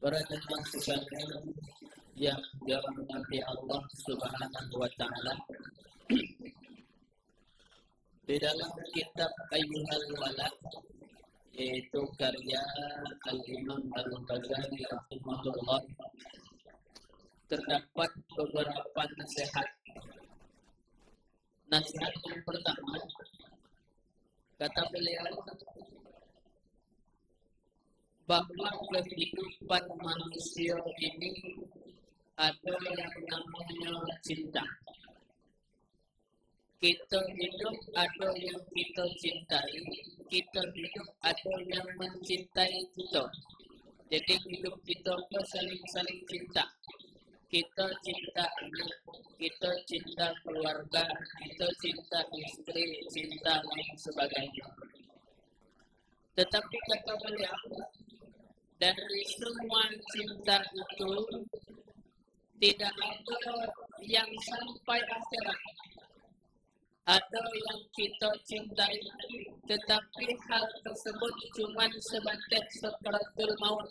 Para jemaah sekalian yang dirahmati Allah Subhanahu wa taala, di dalam kitab Ayyuhal Walad, yaitu karya Al-Imam Al-Ghazali rahimahullah, terdapat beberapa nasihat. Nasihat yang pertama, kata beliau, bahwa kehidupan manusia ini ada yang namanya cinta. Kita hidup ada yang kita cintai, kita hidup ada yang mencintai kita. Jadi hidup kita saling-saling cinta. Kita cinta anak, kita cinta keluarga, kita cinta istri, cinta lain sebagainya. Tetapi kata beliau, dari semua cinta itu tidak ada yang sampai akhirat. Ada yang kita cintai, tetapi hal tersebut cuma sebatas sakaratul maut.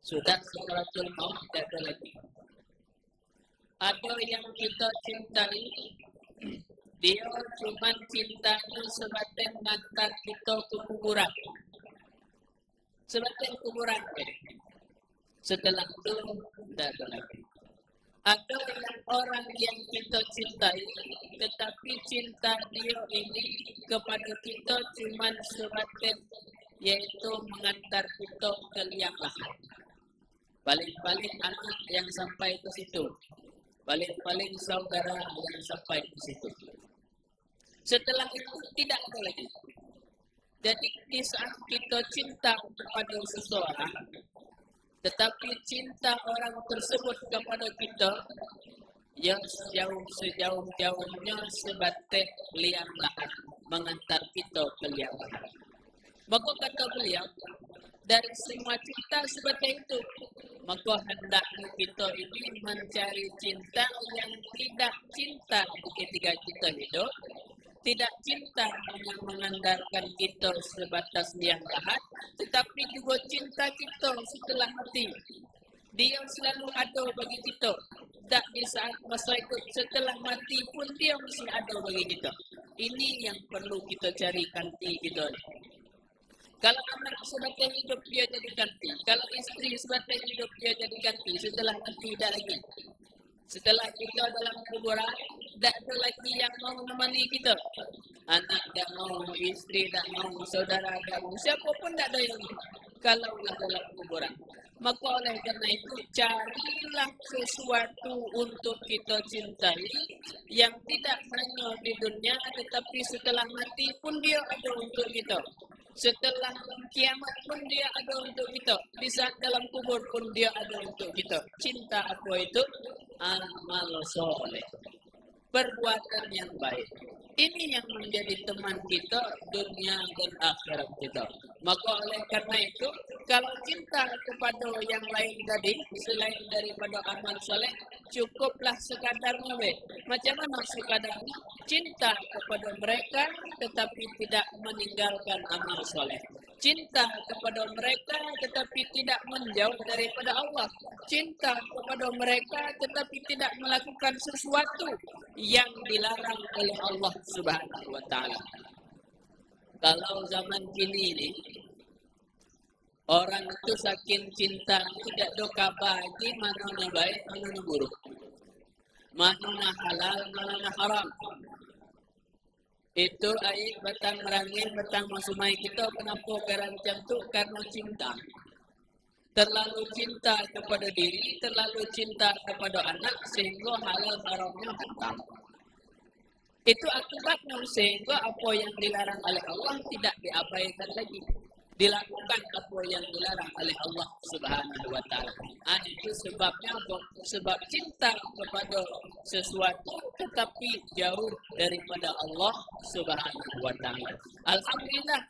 Sudah sakaratul maut, tidak ada lagi. Ada yang kita cintai, dia cuma cintanya sebatas ngantar kita ke kuburan. Sebatas kuburan. Setelah itu, tidak ada lagi. Ada orang yang kita cintai, tetapi cinta dia ini kepada kita cuma sebatas, yaitu mengantar kita ke liang lahat. Paling-paling anak yang sampai ke situ, paling-paling saudara yang sampai ke situ. Setelah itu tidak ada lagi. Jadi di saat kita cinta kepada seseorang, tetapi cinta orang tersebut kepada kita yang sejauh-jauhnya sebatas liang lahat, mengantar kita ke liang lahat. Maka kata beliau, dari semua cinta seperti itu, maka hendaknya kita ini mencari cinta yang tidak cinta ketika kita hidup, tidak cinta yang mengandalkan kita sebatas liang lahat, tetapi juga cinta kita setelah mati. Dia selalu ada bagi kita. Tak di saat masa itu, setelah mati pun dia mesti ada bagi kita. Ini yang perlu kita cari kanti kita. Kalau anak sebatas hidup dia jadi ganti, kalau istri sebatas hidup dia jadi ganti, setelah mati tidak lagi. Setelah kita dalam kuburan, tidak ada lagi yang mau menemani kita. Anak tidak mau, istri tidak mau, saudara tidak mau, siapapun tidak ada yang mau. Kalaulah dalam kuburan. Maka oleh karena itu, carilah sesuatu untuk kita cintai yang tidak hanya di dunia, tetapi setelah mati pun dia ada untuk kita. Setelah kiamat pun dia ada untuk kita. Di saat dalam kubur pun dia ada untuk kita. Cinta apa itu? Amal soleh. Perbuatan yang baik. Ini yang menjadi teman kita dunia dan akhirat kita. Maka oleh karena itu, kalau cinta kepada yang lain tadi, selain daripada amal soleh, cukuplah sekadarnya. Macam mana sekadarnya? Cinta kepada mereka, tetapi tidak meninggalkan amal soleh. Cinta kepada mereka, tetapi tidak menjauh daripada Allah. Cinta kepada mereka, tetapi tidak melakukan sesuatu yang dilarang oleh Allah Subhanahu wa taala. Kalau zaman kini ini, orang itu saking cinta tidak ada kabar lagi mana baik, mana buruk, mana halal, mana haram. Itu air batang merangin, batang masumai kita kenapa kerancang itu? Karena cinta. Terlalu cinta kepada diri, terlalu cinta kepada anak, sehingga halal haramnya hatam. Itu akibatnya sehingga apa yang dilarang oleh Allah tidak diabaikan lagi. Dilakukan apa yang dilarang oleh Allah Subhanahu wa taala. Itu sebabnya apa? Sebab cinta kepada sesuatu tetapi jauh daripada Allah Subhanahu wa taala. Alhamdulillah,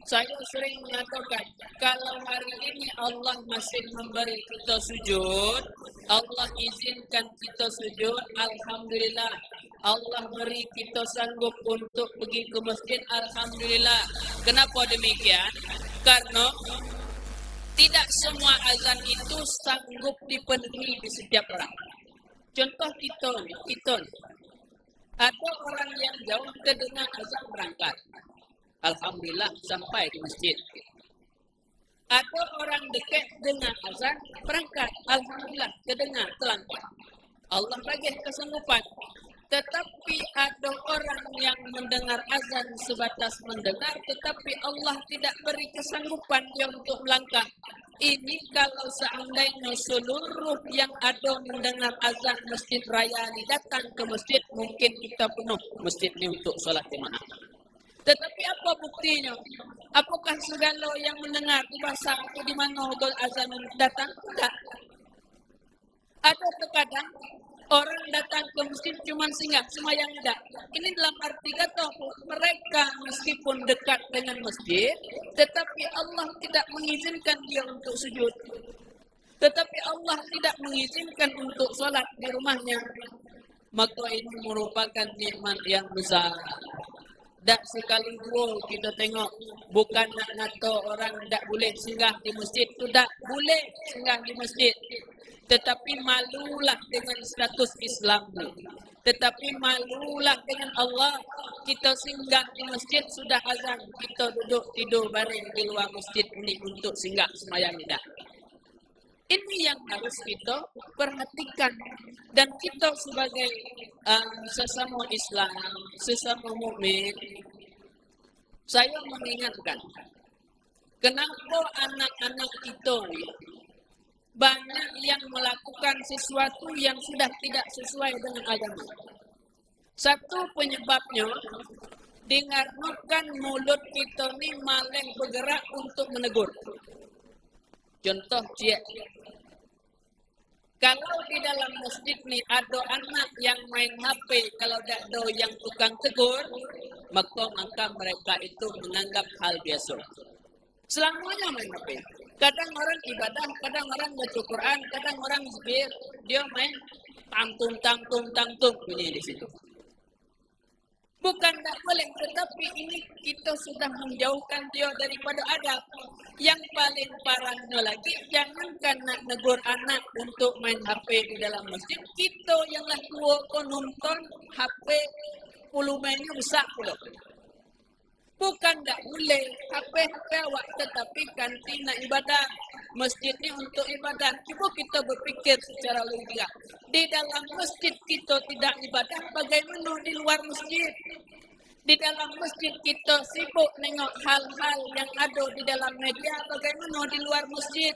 saya sering mengatakan kalau hari ini Allah masih memberi kita sujud, Allah izinkan kita sujud, alhamdulillah. Allah beri kita sanggup untuk pergi ke masjid, alhamdulillah. Kenapa demikian? Karena Tidak semua azan itu sanggup dipenuhi di setiap orang. Contoh kita. Ada orang yang jauh terdengar azan berangkat. Alhamdulillah sampai di masjid. Ada orang dekat dengan azan berangkat. Alhamdulillah terdengar terlambat. Allah bagi kesanggupan. Tetapi ada orang yang mendengar azan sebatas mendengar, tetapi Allah tidak beri kesanggupan dia untuk melangkah. Ini kalau seandainya seluruh yang ada mendengar azan masjid raya ini datang ke masjid, mungkin kita penuh masjid ini untuk solat jemaah. Tetapi apa buktinya? Apakah segala yang mendengar di pasar atau di mana azan datang? Tidak. Ada terkadang orang datang ke masjid cuma singgah, semayang tidak. Ini dalam arti kata mereka meskipun dekat dengan masjid, tetapi Allah tidak mengizinkan dia untuk sujud. Tetapi Allah tidak mengizinkan untuk sholat di rumahnya. Maka ini merupakan nikmat yang besar. Tak sekali dua kita tengok, bukan nak kata orang tak boleh singgah di masjid, tu tak boleh singgah di masjid. Tetapi malulah dengan status Islam. Tetapi malulah dengan Allah. Kita singgah di masjid sudah azan. Kita duduk tidur baring di luar masjid ini untuk singgah semayang tidak. Ini yang harus kita perhatikan. Dan kita sebagai sesama Islam, sesama mukmin, saya mengingatkan. Kenapa anak-anak kita ni banyak yang melakukan sesuatu yang sudah tidak sesuai dengan agama. Satu penyebabnya, dengarkan mulut kita ni malah bergerak untuk menegur. Contoh cik, kalau di dalam masjid ni ada anak yang main HP, kalau tak ada yang tukang tegur, maka mereka itu menganggap hal biasa. Selamanya main HP. Kadang orang ibadah, kadang orang baca Quran, kadang orang zikir, dia main tangtung bunyi di situ. Bukan tak boleh, tetapi ini kita sudah menjauhkan dia daripada adab. Yang paling parahnya lagi, jangankan nak negur anak untuk main HP di dalam masjid, kita yang lah tua kau nonton HP volumennya besar pula. Bukan tak boleh HP awak, tetapi kantin nak ibadah. Masjid ni untuk ibadah. Cuba kita berfikir secara logika. Di dalam masjid kita tidak ibadah, bagaimana di luar masjid? Di dalam masjid kita sibuk tengok hal-hal yang ada di dalam media, bagaimana di luar masjid?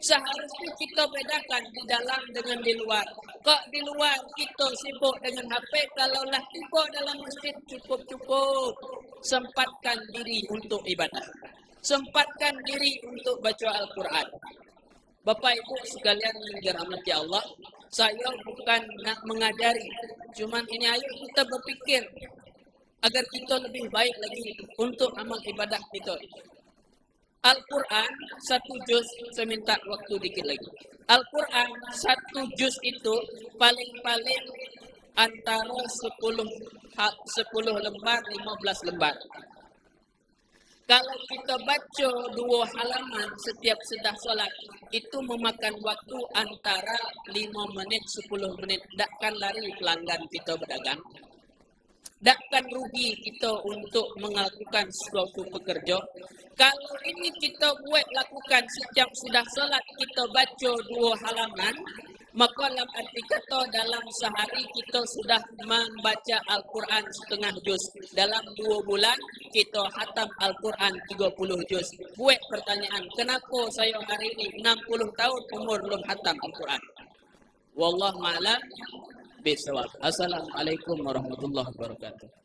Seharusnya kita bedakan di dalam dengan di luar. Kok di luar kita sibuk dengan HP, kalaulah tiba dalam masjid cukup-cukup. Sempatkan diri untuk ibadah. Sempatkan diri untuk baca Al-Quran. Bapak Ibu sekalian yang dirahmati Allah, saya bukan nak mengajari. Cuman ini ayo kita berpikir agar kita lebih baik lagi untuk amal ibadah kita. Al-Quran 1 juz, saya minta waktu dikit lagi. Al-Quran 1 juz itu paling-paling antara 10 lembar, 15 lembar. Kalau kita baca 2 halaman setiap sedah solat, itu memakan waktu antara 5 menit, 10 menit. Takkan lari pelanggan kita berdagang. Takkan rugi kita untuk melakukan suatu pekerja. Kalau ini kita buat lakukan setiap sudah solat, kita baca 2 halaman, maka dalam arti kata dalam sehari kita sudah membaca Al-Quran setengah juz. Dalam 2 bulan kita khatam Al-Quran 30 juz. Buat pertanyaan, kenapa saya hari ini 60 tahun umur belum khatam Al-Quran? Wallahu a'lam bishawab. Assalamualaikum warahmatullahi wabarakatuh.